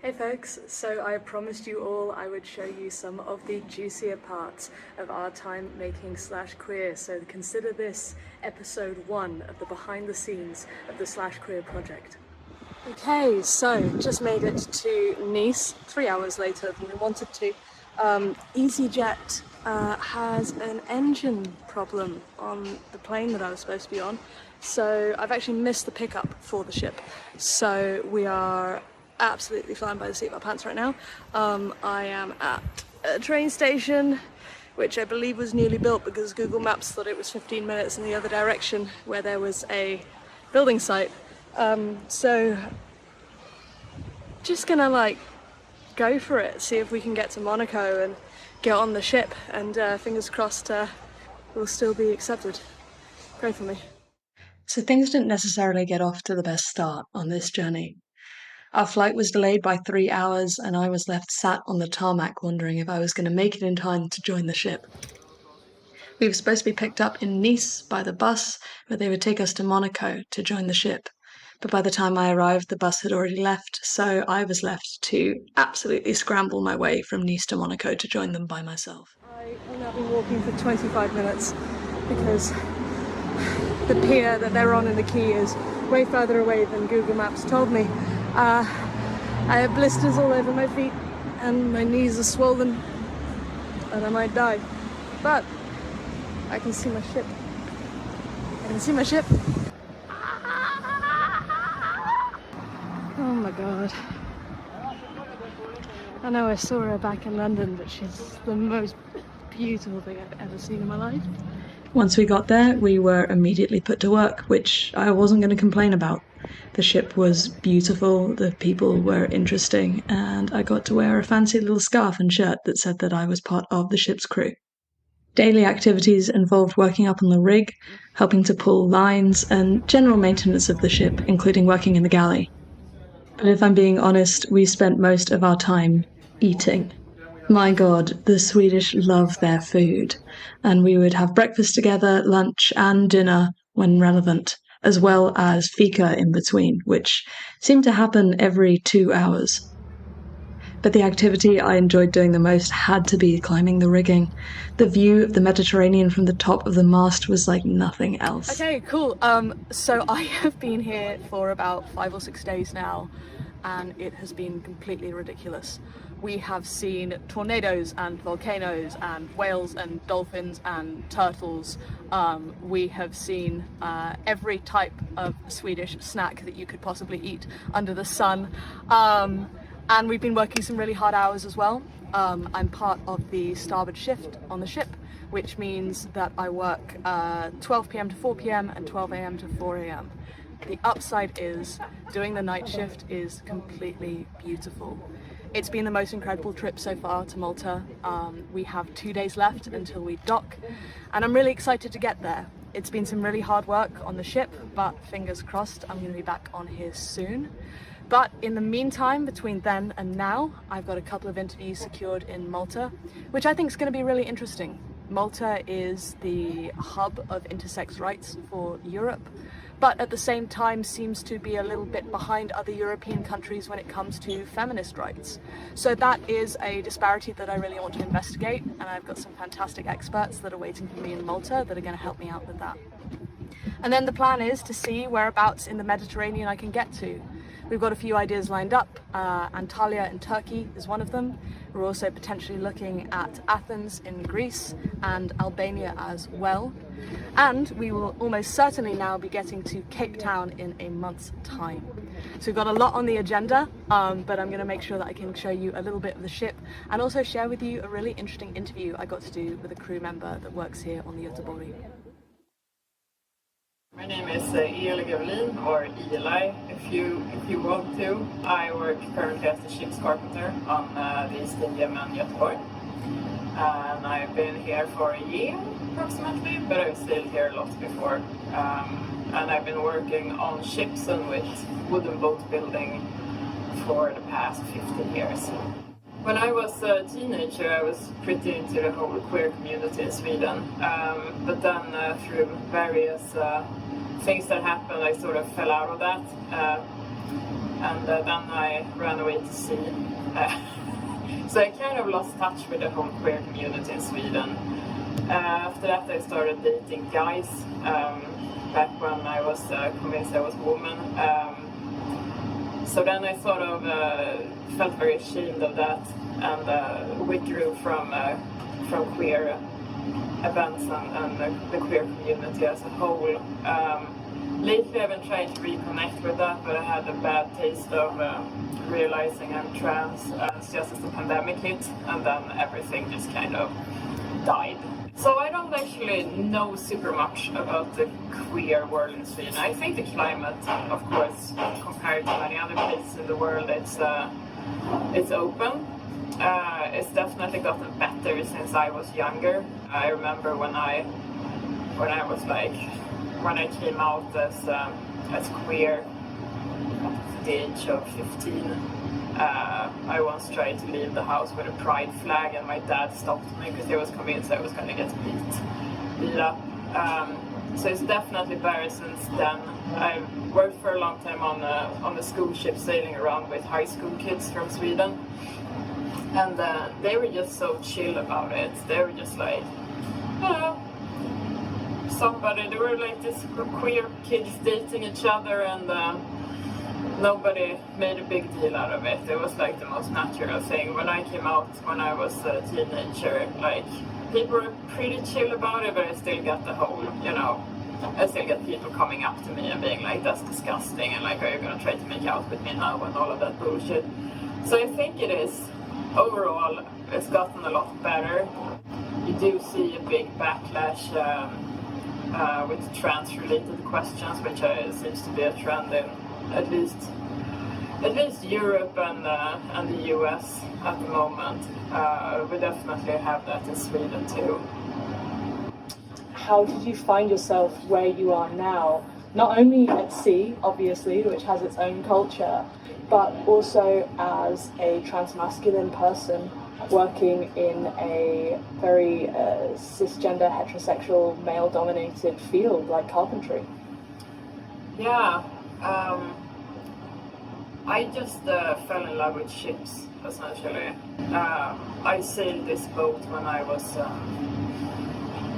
Hey folks, so I promised you all I would show you some of the juicier parts of our time making Slash Queer, so consider this episode 1 of the behind the scenes of the Slash Queer project. Okay, so just made it to Nice 3 hours later than we wanted to. EasyJet has an engine problem on the plane that I was supposed to be on, so I've actually missed the pickup for the ship. So we are absolutely flying by the seat of our pants right now. I am at a train station, which I believe was newly built because Google Maps thought it was 15 minutes in the other direction where there was a building site. So just gonna go for it, see if we can get to Monaco and get on the ship, and fingers crossed we'll still be accepted. Pray for me. So things didn't necessarily get off to the best start on this journey. Our flight was delayed by 3 hours and I was left sat on the tarmac wondering if I was going to make it in time to join the ship. We were supposed to be picked up in Nice by the bus, where they would take us to Monaco to join the ship. But by the time I arrived, the bus had already left, so I was left to absolutely scramble my way from Nice to Monaco to join them by myself. I have now been walking for 25 minutes because the pier that they're on in the quay is way further away than Google Maps told me. I have blisters all over my feet and my knees are swollen and I might die. But I can see my ship. I can see my ship. Oh my god. I know I saw her back in London, but she's the most beautiful thing I've ever seen in my life. Once we got there, we were immediately put to work, which I wasn't going to complain about. The ship was beautiful, the people were interesting, and I got to wear a fancy little scarf and shirt that said that I was part of the ship's crew. Daily activities involved working up on the rig, helping to pull lines, and general maintenance of the ship, including working in the galley. But if I'm being honest, we spent most of our time eating. My god, the Swedish love their food, and we would have breakfast together, lunch and dinner when relevant, as well as fika in between, which seemed to happen every 2 hours. But the activity I enjoyed doing the most had to be climbing the rigging. The view of the Mediterranean from the top of the mast was like nothing else. Okay, cool. So I have been here for about 5 or 6 days now, and it has been completely ridiculous. We have seen tornadoes and volcanoes and whales and dolphins and turtles. We have seen every type of Swedish snack that you could possibly eat under the sun. And we've been working some really hard hours as well. I'm part of the starboard shift on the ship, which means that I work 12 p.m. to 4 p.m. and 12 a.m. to 4 a.m. The upside is doing the night shift is completely beautiful. It's been the most incredible trip so far to Malta. We have 2 days left until we dock, and I'm really excited to get there. It's been some really hard work on the ship, but fingers crossed I'm going to be back on here soon. But in the meantime, between then and now, I've got a couple of interviews secured in Malta, which I think is going to be really interesting. Malta is the hub of intersex rights for Europe, but at the same time seems to be a little bit behind other European countries when it comes to feminist rights. So that is a disparity that I really want to investigate, and I've got some fantastic experts that are waiting for me in Malta that are going to help me out with that. And then the plan is to see whereabouts in the Mediterranean I can get to. We've got a few ideas lined up. Antalya in Turkey is one of them. We're also potentially looking at Athens in Greece and Albania as well. And we will almost certainly now be getting to Cape Town in a month's time. So we've got a lot on the agenda, but I'm going to make sure that I can show you a little bit of the ship and also share with you a really interesting interview I got to do with a crew member that works here on the Götheborg. My name is Eli Gafvelin, or Eli if you want to. I work currently as the ship's carpenter on the East Indian and Götheborg. And I've been here for a year approximately, but I was still here a lot before. And I've been working on ships and with wooden boat building for the past 15 years. When I was a teenager, I was pretty into the whole queer community in Sweden. But then through various things that happened, I sort of fell out of that. and then I ran away to sea. So I kind of lost touch with the whole queer community in Sweden. After that I started dating guys, back when I was convinced I was a woman. So then I sort of felt very ashamed of that and withdrew from queer events and the queer community as a whole. Lately I've been trying to reconnect with that, but I had a bad taste of realizing I'm trans just as the pandemic hit, and then everything just kind of died. So I don't actually know super much about the queer world in Sweden. I think the climate, of course, compared to many other places in the world, it's open. It's definitely gotten better since I was younger. I remember when I came out as queer at the age of 15. I once tried to leave the house with a pride flag, and my dad stopped me because he was convinced I was going to get beat up. So it's definitely better since then. I worked for a long time on a school ship sailing around with high school kids from Sweden, and they were just so chill about it. They were just like, they were like these queer kids dating each other, and nobody made a big deal out of it. It was like the most natural thing. When I came out when I was a teenager, like, people were pretty chill about it, but I still got the whole, I still get people coming up to me and being like, that's disgusting, and like, are you gonna try to make out with me now, and all of that bullshit. So I think it is, overall, it's gotten a lot better. You do see a big backlash with trans-related questions, which seems to be a trend in at least Europe and the US at the moment. We definitely have that in Sweden too. How did you find yourself where you are now? Not only at sea, obviously, which has its own culture, but also as a transmasculine person working in a very cisgender, heterosexual, male-dominated field like carpentry. Yeah, I just fell in love with ships, essentially. I sailed this boat when I was,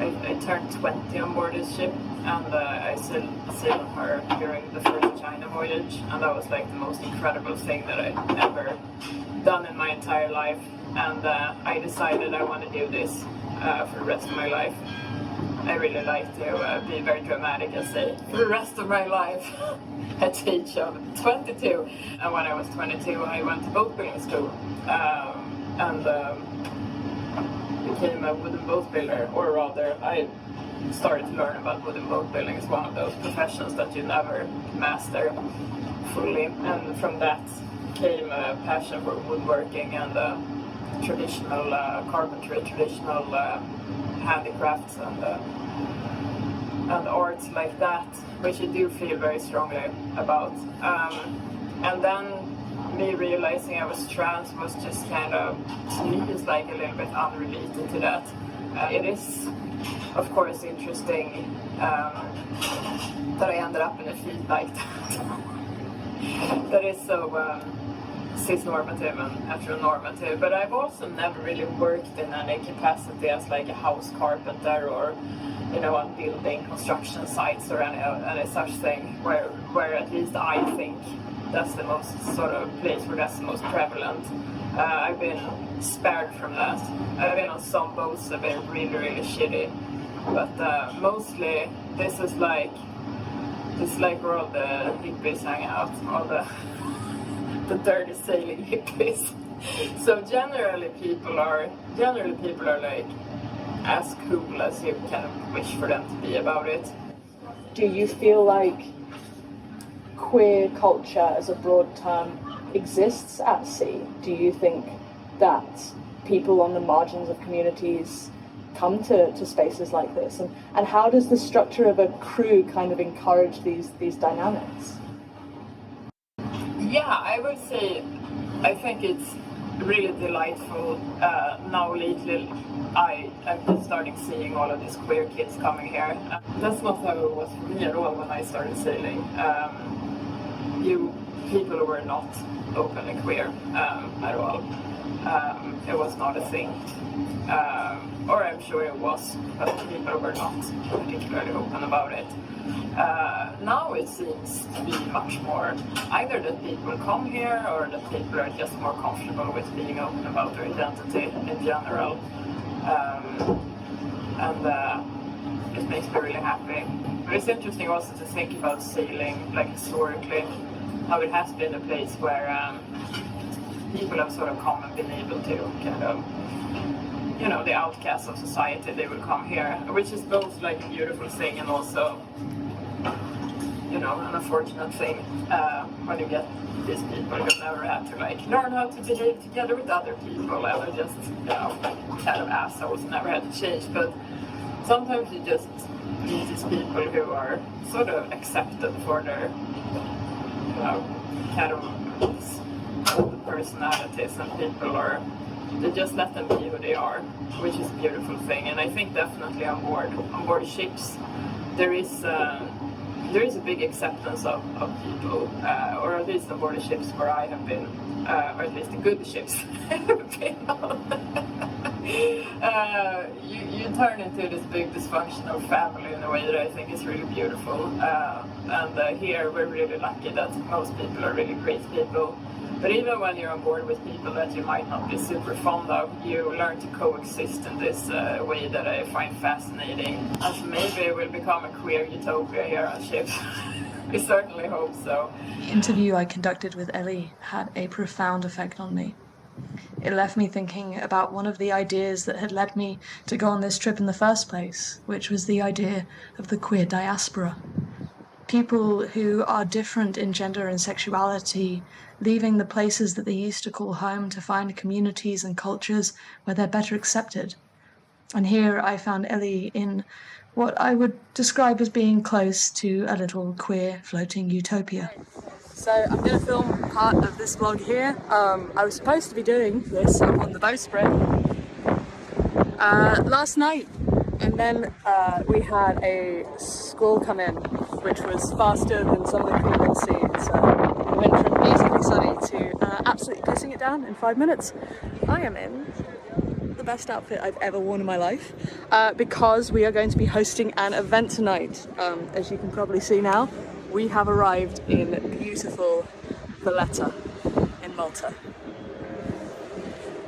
I turned 20 on board this ship, and I sailed on her during the first China voyage, and that was like the most incredible thing that I'd ever done in my entire life. And I decided I want to do this for the rest of my life. I really like to be very dramatic and say, for the rest of my life, at the age of 22. And when I was 22, I went to boat building school and became a wooden boat builder, or rather, I started to learn about wooden boat building. It's one of those professions that you never master fully. And from that came a passion for woodworking and traditional carpentry, traditional handicrafts and arts like that, which I do feel very strongly about. And then me realizing I was trans was just kind of, to me, is like a little bit unrelated to that. It is, of course, interesting that I ended up in a field like that. That is so cis-normative and heteronormative, but I've also never really worked in any capacity as like a house carpenter or, on building construction sites or any such thing, where at least I think that's the most sort of place where that's the most prevalent. I've been spared from that. I've been on some boats that have been really, really shitty, but mostly this is like where all the hippies hang out, all the dirty sailing hippies. So generally people are like as cool as you kind of wish for them to be about it. Do you feel like queer culture as a broad term exists at sea? Do you think that people on the margins of communities come to spaces like this? And how does the structure of a crew kind of encourage these dynamics? Yeah, I would say I think it's really delightful. Now lately I've been starting seeing all of these queer kids coming here. That's not how it was for me at all when I started sailing. You people who were not openly queer at all. It was not a thing. Or I'm sure it was, but people were not particularly open about it. Now it seems to be much more either that people come here or that people are just more comfortable with being open about their identity in general. And it makes me really happy. But it's interesting also to think about sailing, like historically, how it has been a place where people have sort of come and been able to kind of, you know, the outcasts of society, they will come here, which is both like a beautiful thing and also, you know, an unfortunate thing when you get these people who never had to like learn how to behave together with other people and are just, you know, kind of assholes, never had to change. But sometimes you just meet these people who are sort of accepted for their, you know, kind of personalities, and people are, they just let them be who they are, which is a beautiful thing. And I think definitely on board ships there is a big acceptance of people, or at least on board the ships where I have been, or at least the good ships I have been on. You turn into this big dysfunctional family in a way that I think is really beautiful. And here we're really lucky that most people are really great people. But even when you're on board with people that you might not be super fond of, you learn to coexist in this way that I find fascinating. And maybe it will become a queer utopia here on ship. We certainly hope so. The interview I conducted with Eli had a profound effect on me. It left me thinking about one of the ideas that had led me to go on this trip in the first place, which was the idea of the queer diaspora. People who are different in gender and sexuality, leaving the places that they used to call home to find communities and cultures where they're better accepted. And here I found Eli in what I would describe as being close to a little queer floating utopia. So I'm going to film part of this vlog here. I was supposed to be doing this on the bowsprit last night, and then we had a squall come in, which was faster than some of the crew had seen. So we went from basically sunny to absolutely pissing it down in 5 minutes. I am in the best outfit I've ever worn in my life because we are going to be hosting an event tonight. As you can probably see now, we have arrived in beautiful Valletta in Malta.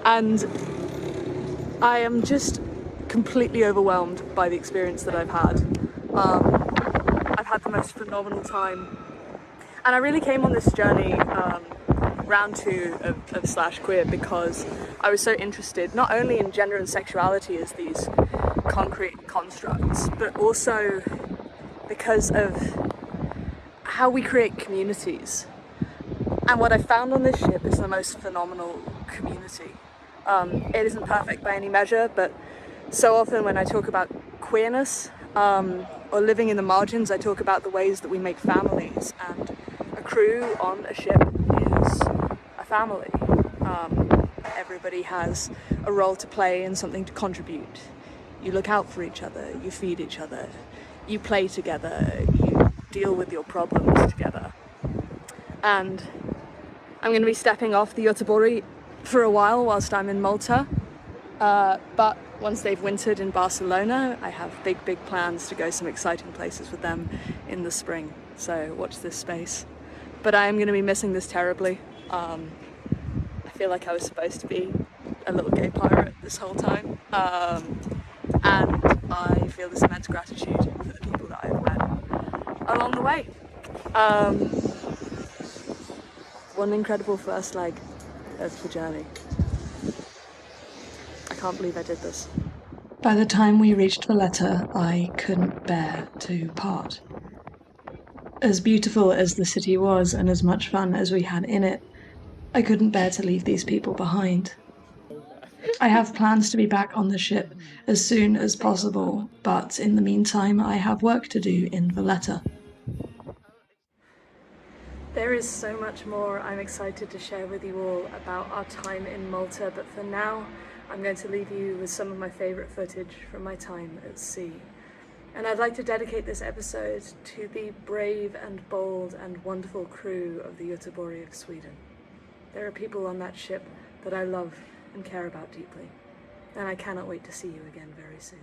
And I am just completely overwhelmed by the experience that I've had. I've had the most phenomenal time. And I really came on this journey, round two of Slash Queer, because I was so interested not only in gender and sexuality as these concrete constructs, but also because of how we create communities. And what I found on this ship is the most phenomenal community. It isn't perfect by any measure, but so often when I talk about queerness or living in the margins, I talk about the ways that we make families, and a crew on a ship is a family. Everybody has a role to play and something to contribute. You look out for each other, you feed each other, you play together, you deal with your problems together. And I'm going to be stepping off the Götheborg for a while whilst I'm in Malta, but once they've wintered in Barcelona, I have big plans to go some exciting places with them in the spring, so watch this space. But I am going to be missing this terribly. I feel like I was supposed to be a little gay pirate this whole time, and I feel this immense gratitude for the people that I've met along the way. One incredible first leg of the journey. I can't believe I did this. By the time we reached Valletta, I couldn't bear to part. As beautiful as the city was and as much fun as we had in it, I couldn't bear to leave these people behind. I have plans to be back on the ship as soon as possible, but in the meantime I have work to do in Valletta. There is so much more I'm excited to share with you all about our time in Malta, but for now I'm going to leave you with some of my favourite footage from my time at sea. And I'd like to dedicate this episode to the brave and bold and wonderful crew of the Götheborg of Sweden. There are people on that ship that I love and care about deeply, and I cannot wait to see you again very soon.